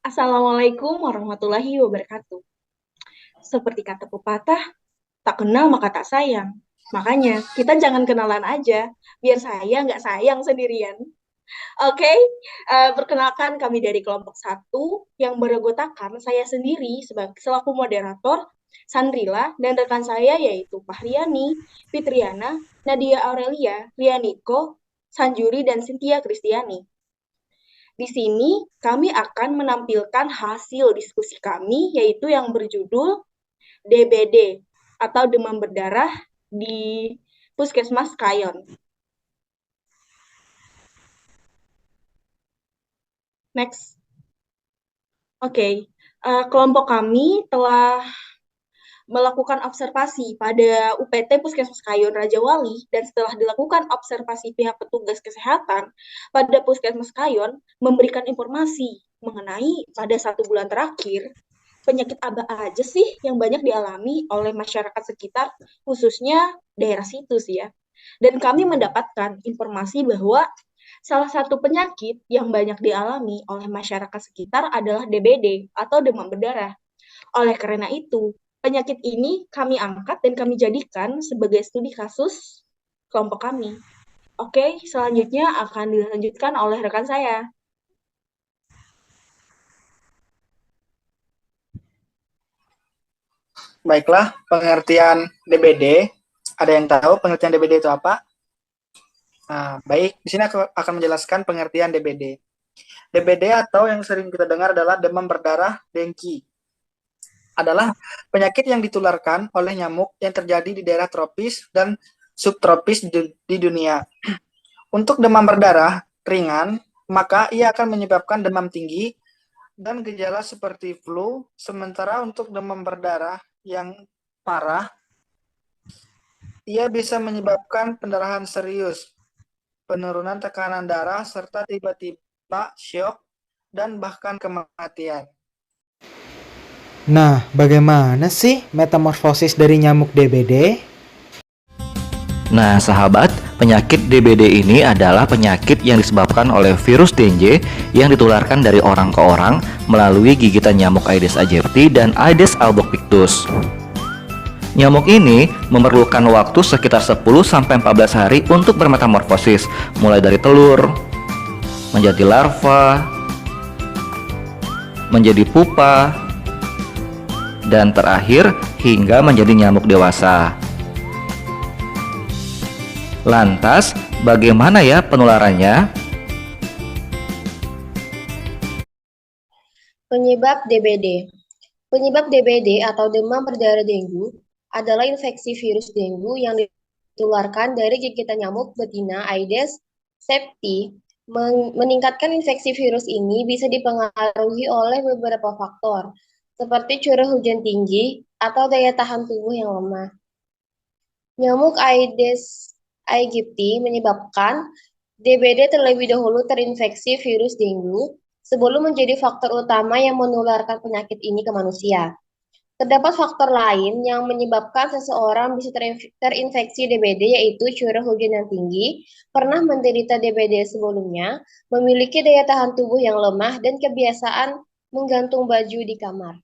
Assalamualaikum warahmatullahi wabarakatuh. Seperti kata pepatah, tak kenal maka tak sayang. Makanya, kita jangan kenalan aja, biar saya nggak sayang sendirian. Oke, perkenalkan kami dari kelompok satu yang beranggotakan saya sendiri sebagai selaku moderator, Sandrila, dan rekan saya yaitu Fahriani, Fitriana, Nadia Aurelia, Rianiko, Sanjuri, dan Cynthia Kristiani. Di sini kami akan menampilkan hasil diskusi kami, yaitu yang berjudul DBD atau demam berdarah di Puskesmas Kayon. Next. Oke, kelompok kami telah melakukan observasi pada UPT Puskesmas Kayon Raja Wali dan setelah dilakukan observasi pihak petugas kesehatan pada Puskesmas Kayon memberikan informasi mengenai pada 1 bulan terakhir penyakit apa aja sih yang banyak dialami oleh masyarakat sekitar, khususnya daerah situ sih ya. Dan kami mendapatkan informasi bahwa salah satu penyakit yang banyak dialami oleh masyarakat sekitar adalah DBD atau demam berdarah. Oleh karena itu, penyakit ini kami angkat dan kami jadikan sebagai studi kasus kelompok kami. Oke, selanjutnya akan dilanjutkan oleh rekan saya. Baiklah, pengertian DBD. Ada yang tahu pengertian DBD itu apa? Nah, baik, di sini aku akan menjelaskan pengertian DBD. DBD atau yang sering kita dengar adalah demam berdarah dengki. Adalah penyakit yang ditularkan oleh nyamuk yang terjadi di daerah tropis dan subtropis di dunia. Untuk demam berdarah ringan, maka ia akan menyebabkan demam tinggi dan gejala seperti flu, sementara untuk demam berdarah yang parah, ia bisa menyebabkan pendarahan serius, penurunan tekanan darah, serta tiba-tiba syok dan bahkan kematian. Nah, bagaimana sih metamorfosis dari nyamuk DBD? Nah, sahabat, penyakit DBD ini adalah penyakit yang disebabkan oleh virus dengue yang ditularkan dari orang ke orang melalui gigitan nyamuk Aedes aegypti dan Aedes albopictus. Nyamuk ini memerlukan waktu sekitar 10-14 hari untuk bermetamorfosis, mulai dari telur, menjadi larva, menjadi pupa, dan terakhir hingga menjadi nyamuk dewasa. Lantas, bagaimana ya penularannya? Penyebab DBD. Penyebab DBD atau demam berdarah dengue adalah infeksi virus dengue yang ditularkan dari gigitan nyamuk betina Aedes aegypti. Meningkatkan infeksi virus ini bisa dipengaruhi oleh beberapa faktor, seperti curah hujan tinggi atau daya tahan tubuh yang lemah. Nyamuk Aedes aegypti menyebabkan DBD terlebih dahulu terinfeksi virus dengue sebelum menjadi faktor utama yang menularkan penyakit ini ke manusia. Terdapat faktor lain yang menyebabkan seseorang bisa terinfeksi DBD, yaitu curah hujan yang tinggi, pernah menderita DBD sebelumnya, memiliki daya tahan tubuh yang lemah, dan kebiasaan menggantung baju di kamar.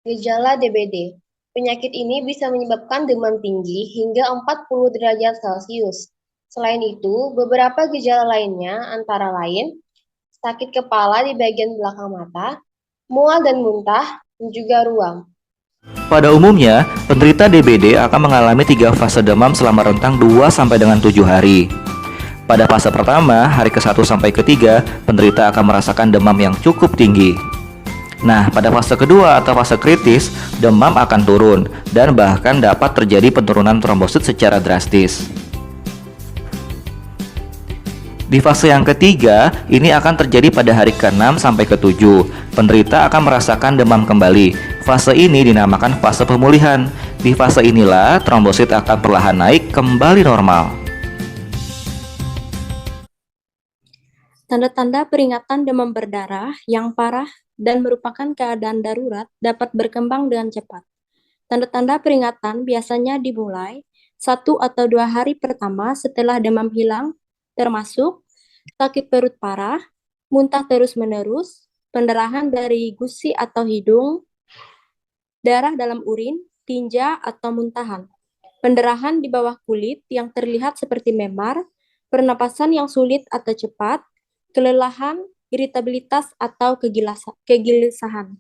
Gejala DBD. Penyakit ini bisa menyebabkan demam tinggi hingga 40 derajat Celcius. Selain itu, beberapa gejala lainnya antara lain sakit kepala di bagian belakang mata, mual dan muntah, dan juga ruam. Pada umumnya, penderita DBD akan mengalami 3 fase demam selama rentang 2 sampai dengan 7 hari. Pada fase pertama, hari ke-1 sampai ke-3, penderita akan merasakan demam yang cukup tinggi. Nah, pada fase kedua atau fase kritis, demam akan turun dan bahkan dapat terjadi penurunan trombosit secara drastis. Di fase yang ketiga, ini akan terjadi pada hari ke-6 sampai ke-7. Penderita akan merasakan demam kembali. Fase ini dinamakan fase pemulihan. Di fase inilah trombosit akan perlahan naik kembali normal. Tanda-tanda peringatan demam berdarah yang parah dan merupakan keadaan darurat dapat berkembang dengan cepat. Tanda-tanda peringatan biasanya dimulai 1 atau 2 hari pertama setelah demam hilang, termasuk sakit perut parah, muntah terus-menerus, pendarahan dari gusi atau hidung, darah dalam urin, tinja atau muntahan, pendarahan di bawah kulit yang terlihat seperti memar, pernapasan yang sulit atau cepat, kelelahan, iritabilitas atau kegelisahan.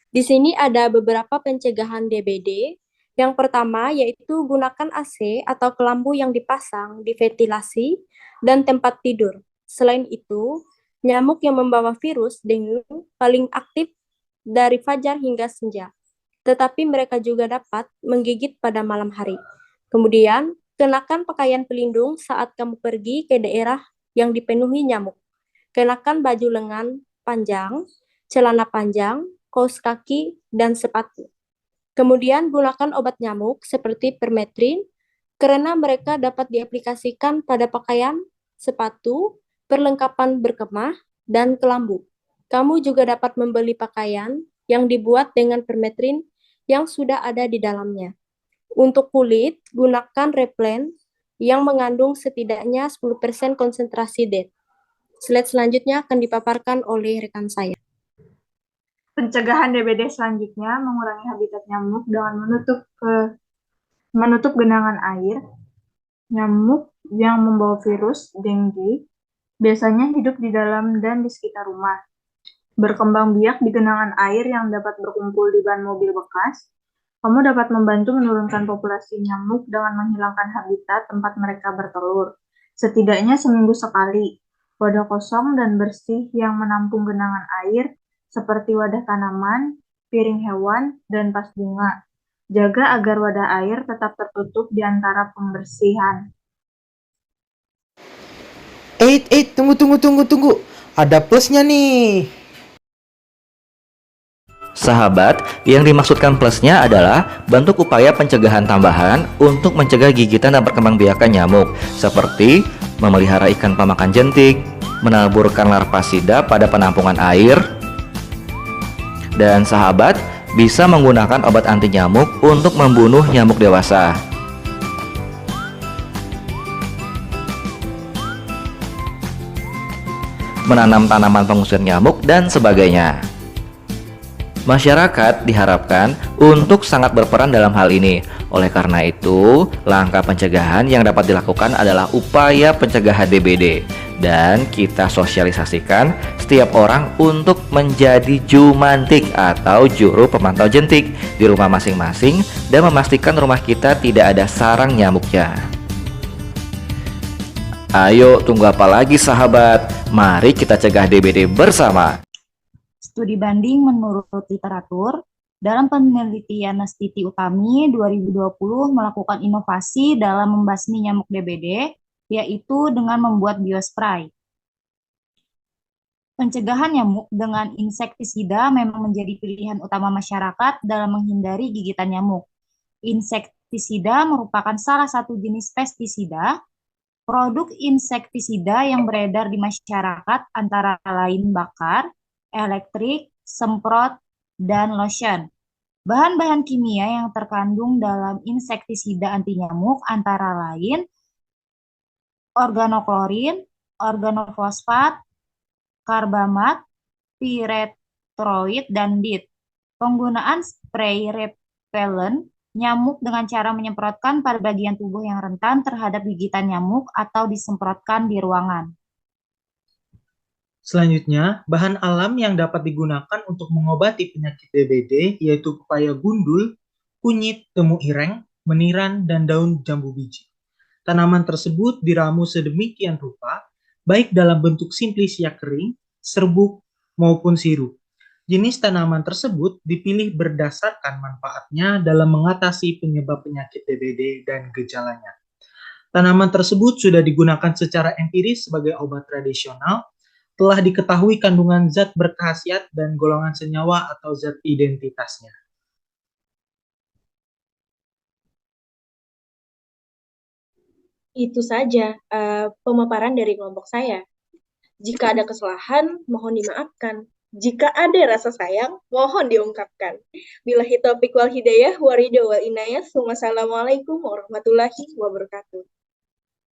Di sini ada beberapa pencegahan DBD. Yang pertama yaitu gunakan AC atau kelambu yang dipasang di ventilasi dan tempat tidur. Selain itu, nyamuk yang membawa virus dengue paling aktif dari fajar hingga senja, tetapi mereka juga dapat menggigit pada malam hari. Kemudian, kenakan pakaian pelindung saat kamu pergi ke daerah yang dipenuhi nyamuk. Kenakan baju lengan panjang, celana panjang, kaos kaki, dan sepatu. Kemudian gunakan obat nyamuk seperti permetrin karena mereka dapat diaplikasikan pada pakaian, sepatu, perlengkapan berkemah, dan kelambu. Kamu juga dapat membeli pakaian yang dibuat dengan permetrin yang sudah ada di dalamnya. Untuk kulit, gunakan replen yang mengandung setidaknya 10% konsentrasi DEET. Slide selanjutnya akan dipaparkan oleh rekan saya. Pencegahan DBD selanjutnya mengurangi habitat nyamuk dengan menutup genangan air. Nyamuk yang membawa virus dengue biasanya hidup di dalam dan di sekitar rumah. Berkembang biak di genangan air yang dapat berkumpul di ban mobil bekas. Kamu dapat membantu menurunkan populasi nyamuk dengan menghilangkan habitat tempat mereka bertelur. Setidaknya seminggu sekali. Wadah kosong dan bersih yang menampung genangan air seperti wadah tanaman, piring hewan, dan vas bunga. Jaga agar wadah air tetap tertutup di antara pembersihan. Tunggu. Ada plusnya nih. Sahabat, yang dimaksudkan plusnya adalah bentuk upaya pencegahan tambahan untuk mencegah gigitan dan perkembangbiakan nyamuk, seperti memelihara ikan pemakan jentik, menaburkan larva sida pada penampungan air, dan sahabat bisa menggunakan obat anti nyamuk untuk membunuh nyamuk dewasa. Menanam tanaman pengusir nyamuk dan sebagainya. Masyarakat diharapkan untuk sangat berperan dalam hal ini. Oleh karena itu, langkah pencegahan yang dapat dilakukan adalah upaya pencegahan DBD. Dan kita sosialisasikan setiap orang untuk menjadi jumantik atau juru pemantau jentik di rumah masing-masing dan memastikan rumah kita tidak ada sarang nyamuknya. Ayo, tunggu apa lagi sahabat? Mari kita cegah DBD bersama. Studi banding menurut literatur, dalam penelitian Nastiti Utami 2020 melakukan inovasi dalam membasmi nyamuk DBD, yaitu dengan membuat biospray. Pencegahan nyamuk dengan insektisida memang menjadi pilihan utama masyarakat dalam menghindari gigitan nyamuk. Insektisida merupakan salah satu jenis pestisida. Produk insektisida yang beredar di masyarakat antara lain bakar, elektrik, semprot, dan lotion. Bahan-bahan kimia yang terkandung dalam insektisida anti nyamuk antara lain organoklorin, organofosfat, karbamat, piretroid, dan DIT. Penggunaan spray repellent nyamuk dengan cara menyemprotkan pada bagian tubuh yang rentan terhadap gigitan nyamuk atau disemprotkan di ruangan. Selanjutnya, bahan alam yang dapat digunakan untuk mengobati penyakit DBD yaitu pepaya gundul, kunyit, temu ireng, meniran, dan daun jambu biji. Tanaman tersebut diramu sedemikian rupa, baik dalam bentuk simplisia kering, serbuk, maupun sirup. Jenis tanaman tersebut dipilih berdasarkan manfaatnya dalam mengatasi penyebab penyakit DBD dan gejalanya. Tanaman tersebut sudah digunakan secara empiris sebagai obat tradisional, telah diketahui kandungan zat berkhasiat dan golongan senyawa atau zat identitasnya. Itu saja pemaparan dari kelompok saya. Jika ada kesalahan, mohon dimaafkan. Jika ada rasa sayang, mohon diungkapkan. Billahi taufiq wal hidayah, waridho wal inayah. Wassalamualaikum warahmatullahi wabarakatuh.